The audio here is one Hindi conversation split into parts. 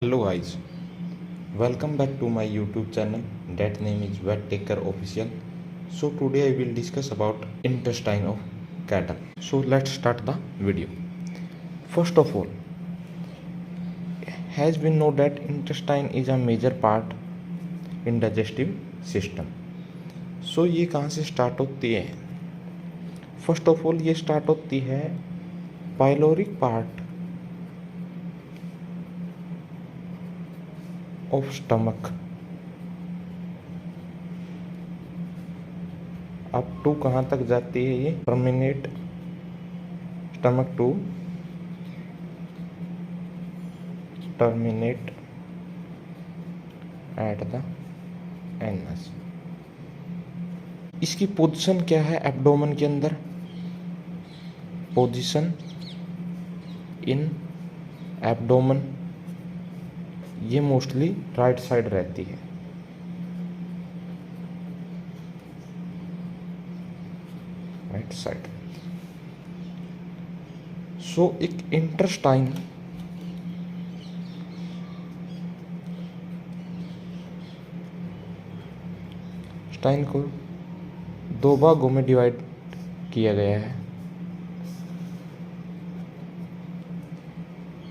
Hello guys, welcome back to my YouTube channel. That name is Vet Taker Official. So today I will discuss about intestine of cattle. So let's start the video. First of all, has been known that intestine is a major part in digestive system. So ये कहाँ से स्टार्ट होती है? फर्स्ट ऑफ ऑल ये स्टार्ट होती है pyloric part of stomach up to कहाँ तक जाती है ये? Terminate stomach to terminate at the anus. इसकी पोजीशन क्या है एब्डोमेन के अंदर? पोजीशन इन एब्डोमेन ये मोस्टली राइट साइड रहती है। Right side. सो एक इंटेस्टाइन को दो भागों में डिवाइड किया गया है।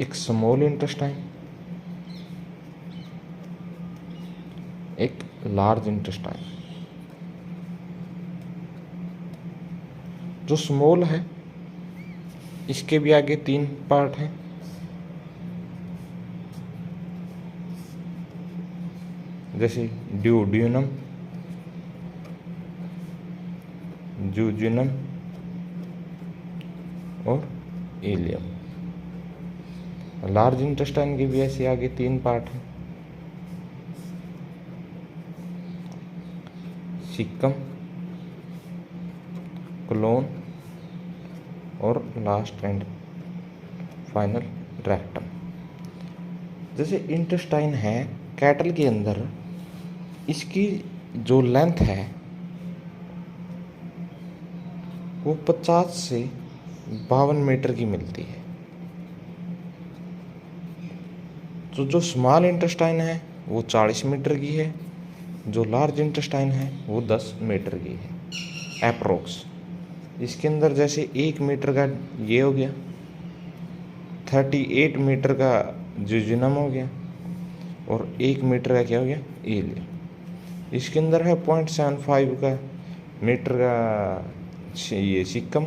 एक स्मॉल इंटेस्टाइन, एक लार्ज इंटेस्टाइन। जो स्मॉल है इसके भी आगे तीन पार्ट हैं। जैसे ड्यूडेनम, जूजिनम और इलियम। लार्ज इंटेस्टाइन के भी ऐसे आगे तीन पार्ट हैं। सिक्कम, कोलोन और लास्ट एंड फाइनल रेक्टम। जैसे इंटेस्टाइन है कैटल के अंदर, इसकी जो लेंथ है वो 50 से 52 मीटर की मिलती है। तो जो स्मॉल इंटेस्टाइन है वो 40 मीटर की है, जो लार्ज इंटेस्टाइन है वो 10 मीटर की है एप्रोक्स। इसके अंदर जैसे 1 मीटर का ये हो गया, 38 मीटर का जुजिनम हो गया और 1 मीटर का क्या हो गया? इलियम। इसके अंदर है 0.75 का मीटर का ये सिक्कम,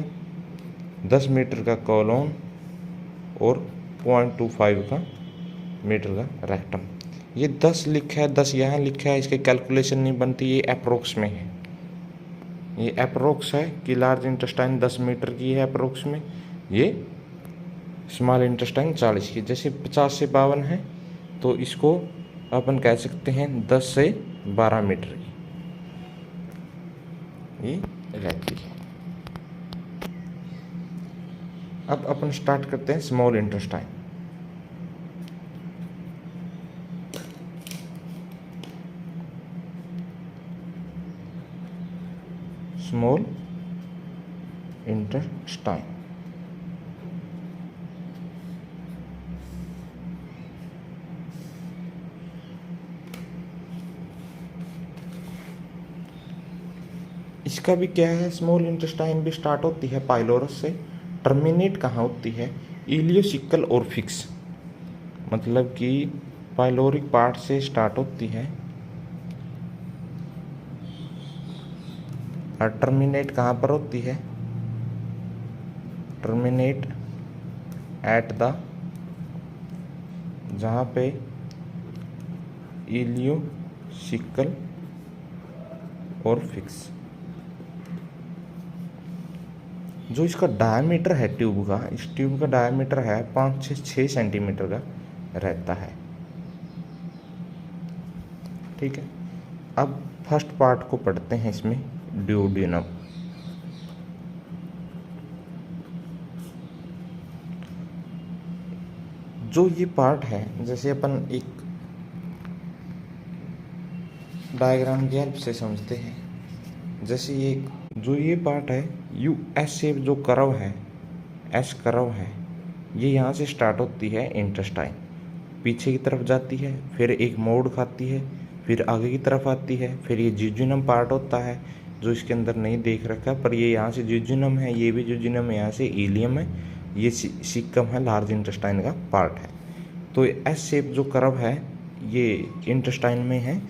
10 मीटर का कोलोन और 0.25 का मीटर का रेक्टम। ये 10 लिखा है, 10 यहाँ लिखा है, इसके कैलकुलेशन नहीं बनती, ये अप्रोक्स में है। ये अप्रोक्स है कि लार्ज इंटेस्टाइन 10 मीटर की है अप्रोक्स में, ये स्मॉल इंटेस्टाइन 40 की। जैसे 50 से 52 है तो इसको अपन कह सकते हैं 10 से 12 मीटर की ये रहती है। अब अपन स्टार्ट करते हैं स्मॉल इंटेस्टाइन। स्मॉल इंटेस्टाइन इसका भी क्या है? स्मॉल इंटेस्टाइन भी स्टार्ट होती है पाइलोरस से, टर्मिनेट कहाँ होती है? इलियोसिकल और फिक्स। मतलब कि पाइलोरिक पार्ट से स्टार्ट होती है और टर्मिनेट कहाँ पर होती है? टर्मिनेट एट द, जहाँ पे इलियोसिकल और फिक्स। जो इसका डायमीटर है ट्यूब का, इस ट्यूब का डायमीटर है 5 से 6 सेंटीमीटर का रहता है। ठीक है, अब फर्स्ट पार्ट को पढ़ते हैं इसमें, ड्यूडेनम। जो ये पार्ट है, जैसे अपन एक डायग्राम की हेल्प से समझते हैं। जैसे ये जो ये पार्ट है यू एस शेप, जो कर्व है एस कर्व है, ये यहाँ से स्टार्ट होती है इंटेस्टाइन पीछे की तरफ जाती है, फिर एक मोड़ खाती है, फिर आगे की तरफ आती है, फिर ये जिजुनम पार्ट होता है जो इसके अंदर नहीं देख रखा, पर ये यहाँ से जिजुनम है, ये भी जिजुनम है, यहाँ से इलियम है, ये सीकम है, लार्ज इंटेस्टाइन का पार्ट है। तो एस शेप जो कर्व है ये इंटेस्टाइन में है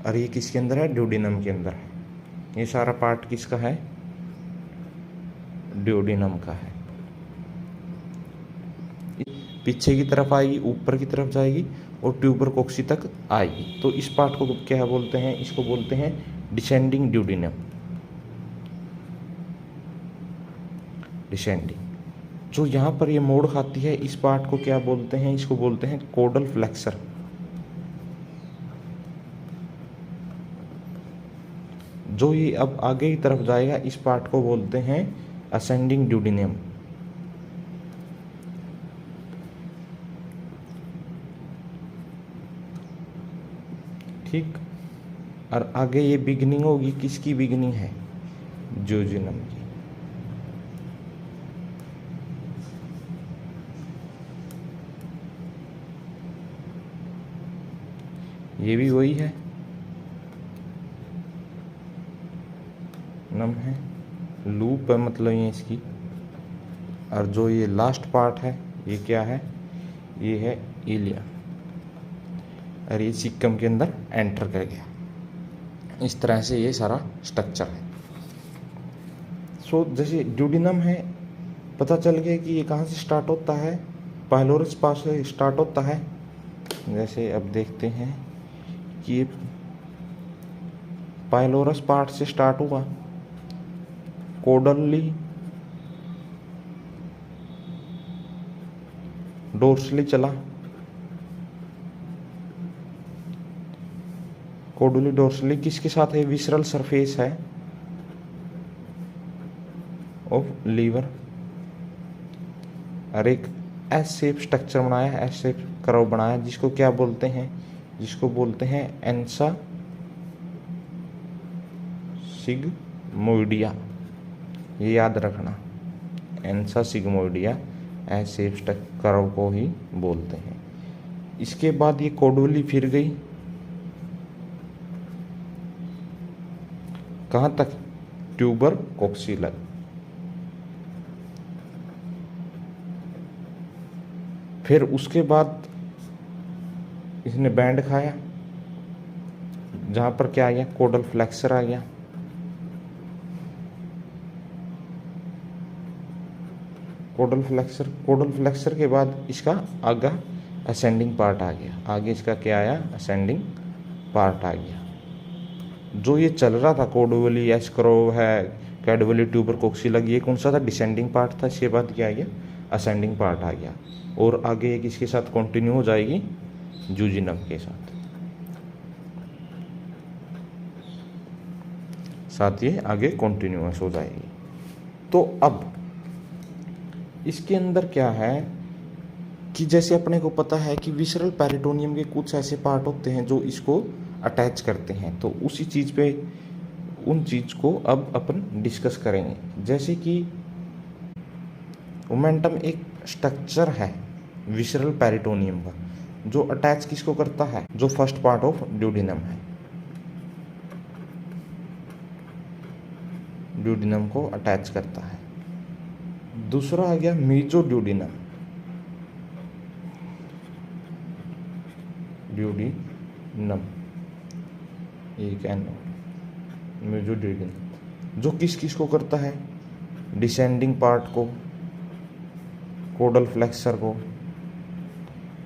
और ये किसके अंदर है, ड्यूडिनम के अंदर है। ये सारा पार्ट किसका है, ड्यूडिनम का है। पीछे की तरफ आएगी, ऊपर की तरफ जाएगी और ट्यूबर कोक्सी तक आएगी। तो इस पार्ट को क्या बोलते हैं, इसको बोलते हैं डिसेंडिंग ड्यूडिनम। डिसेंडिंग जो यहाँ पर ये मोड़ खाती है, इस पार्ट को क्या बोलते हैं, इसको बोलते हैं कोडल फ्लेक्सर। जो ये अब आगे की तरफ जाएगा, इस पार्ट को बोलते हैं असेंडिंग ड्यूडिनम। ठीक, और आगे ये बिगनिंग होगी, किसकी बिगनिंग है, जिजुनम की। ये भी वही है, नम है, लूप है मतलब ये इसकी। और जो ये लास्ट पार्ट है ये क्या है, ये है इलियम, और ये सिक्कम के अंदर एंटर कर गया। इस तरह से ये सारा स्ट्रक्चर है। सो जैसे ड्यूडिनम है, पता चल गया कि ये कहाँ से स्टार्ट होता है, पाइलोरस पास से स्टार्ट होता है। जैसे अब देखते हैं कि ये पाइलोरस पार्ट से स्टार्ट हुआ, कोडली डोर्सली चला, कोडली डोर्सली किसके साथ है, विसरल सरफेस है ऑफ लीवर, और एक एस शेप स्ट्रक्चर बनाया, एस शेप कर्व बनाया, जिसको क्या बोलते हैं, जिसको बोलते हैं एंसा सिग्मोइडिया। ये याद रखना, एंसा सिग्मोइडिया एस शेप कर्व को ही बोलते हैं। इसके बाद ये कोडोली फिर गई कहाँ तक, ट्यूबर कोक्सीलर। फिर उसके बाद इसने बैंड खाया, जहां पर क्या आ गया, कोडल फ्लेक्सर आ गया। कोडल फ्लेक्सर के बाद इसका आगे असेंडिंग पार्ट आ गया। आगे इसका क्या आया, असेंडिंग पार्ट आ गया। जो ये चल रहा था कोडोवली एस्क्रो है, कैडोवली ट्यूबर कोक्सीलर, ये कौन सा था, डिसेंडिंग पार्ट था। इसके बाद क्या आ गया, असेंडिंग पार्ट आ गया। और आगे ये किसके साथ कंटिन्यू हो जाएगी, जूजिनम के साथ ये आगे कंटिन्यूअस हो जाएगी। तो अब इसके अंदर क्या है कि जैसे अपने को पता है कि विसरल पेरिटोनियम के कुछ ऐसे पार्ट होते हैं जो इसको अटैच करते हैं, तो उसी चीज़ पे उन चीज़ को अब अपन डिस्कस करेंगे। जैसे कि ओमेंटम एक स्ट्रक्चर है विसरल पेरिटोनियम का, जो अटैच किसको करता है, जो फर्स्ट पार्ट ऑफ ड्यूडिनम है, ड्यूडिनम को अटैच करता है। दूसरा आ गया मीजोड्यूडिनम, ड्यूडिनम एक मीजोड्यूडिनम, जो किस किस को करता है, डिसेंडिंग पार्ट को, कोडल फ्लेक्सर को,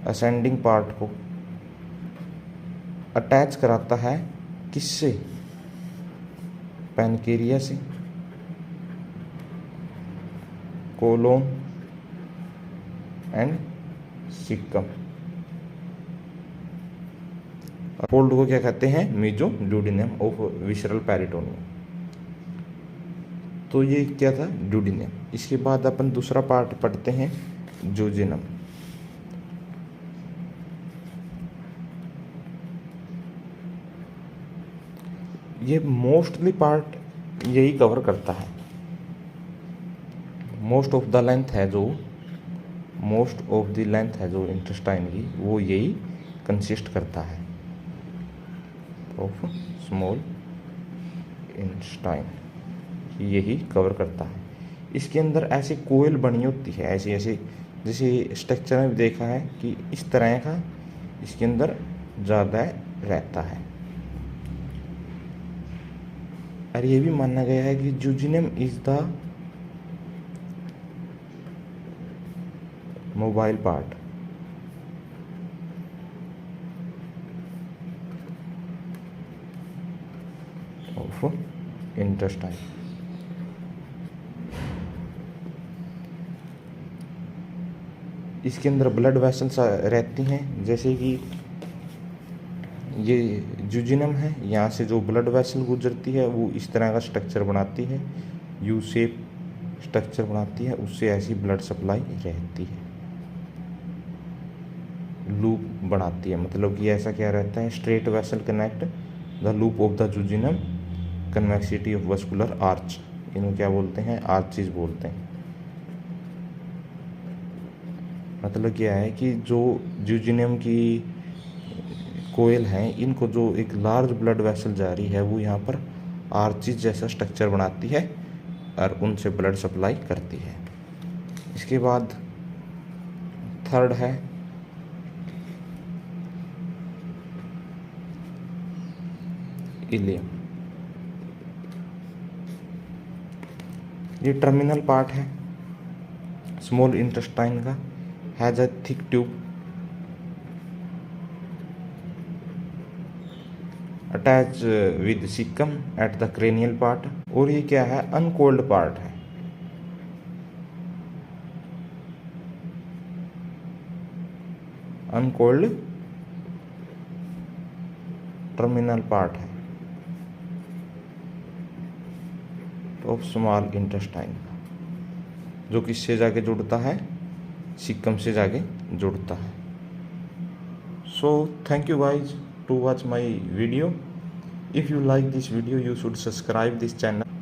असेंडिंग पार्ट को अटैच कराता है, किससे, पैनकेरिया से, कोलोन एंड सिक्कम। फोल्ड को क्या कहते हैं, मीजोड्यूडिनम ऑफ विसरल पेरिटोनियम। तो ये क्या था, ड्यूडिनम। इसके बाद अपन दूसरा पार्ट पढ़ते हैं, जूजिनम। ये मोस्टली पार्ट यही कवर करता है, मोस्ट ऑफ द लेंथ है जो मोस्ट ऑफ द लेंथ है जो इंटेस्टाइन की, वो यही कंसिस्ट करता है ऑफ स्मॉल इंटेस्टाइन, यही कवर करता है। इसके अंदर ऐसी कोयल बनी होती है, ऐसी ऐसी जैसे स्ट्रक्चर में देखा है कि इस तरह का इसके अंदर ज़्यादा रहता है। और ये भी माना गया है कि jejunum is the mobile part of intestine. इसके अंदर ब्लड वेसल्स रहती हैं, जैसे कि ये जूजिनम है, यहाँ से जो ब्लड वेसल गुजरती है वो इस तरह का स्ट्रक्चर बनाती है, यू शेप स्ट्रक्चर बनाती है, उससे ऐसी ब्लड सप्लाई रहती है, लूप बनाती है। मतलब कि ऐसा क्या रहता है, straight vessel connect the loop of the jejunum, convexity of vascular arch, इनको क्या बोलते हैं, आर्चिस बोलते हैं। मतलब क्या है कि जो जूजिनम की कोयल हैं, इनको जो एक लार्ज ब्लड वेसल जा रही है वो यहाँ पर आर्चिस जैसा स्ट्रक्चर बनाती है और उनसे ब्लड सप्लाई करती है। इसके बाद थर्ड है इलियम। ये टर्मिनल पार्ट है स्मॉल इंटेस्टाइन का, has a thick tube attach with caecum at the cranial part. और ये क्या है, अनकोल्ड पार्ट है, अनकोल्ड टर्मिनल पार्ट है ऑफ स्मॉल इंटेस्टाइन का, जो किससे जाके जुड़ता है, सिक्कम से जाके जुड़ता है। So thank you guys to watch my video. If you like this video, you should subscribe this channel.